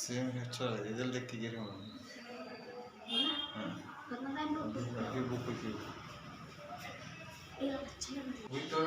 Same अच्छा result देख के गिरे होंगे। अभी बुक की वही तो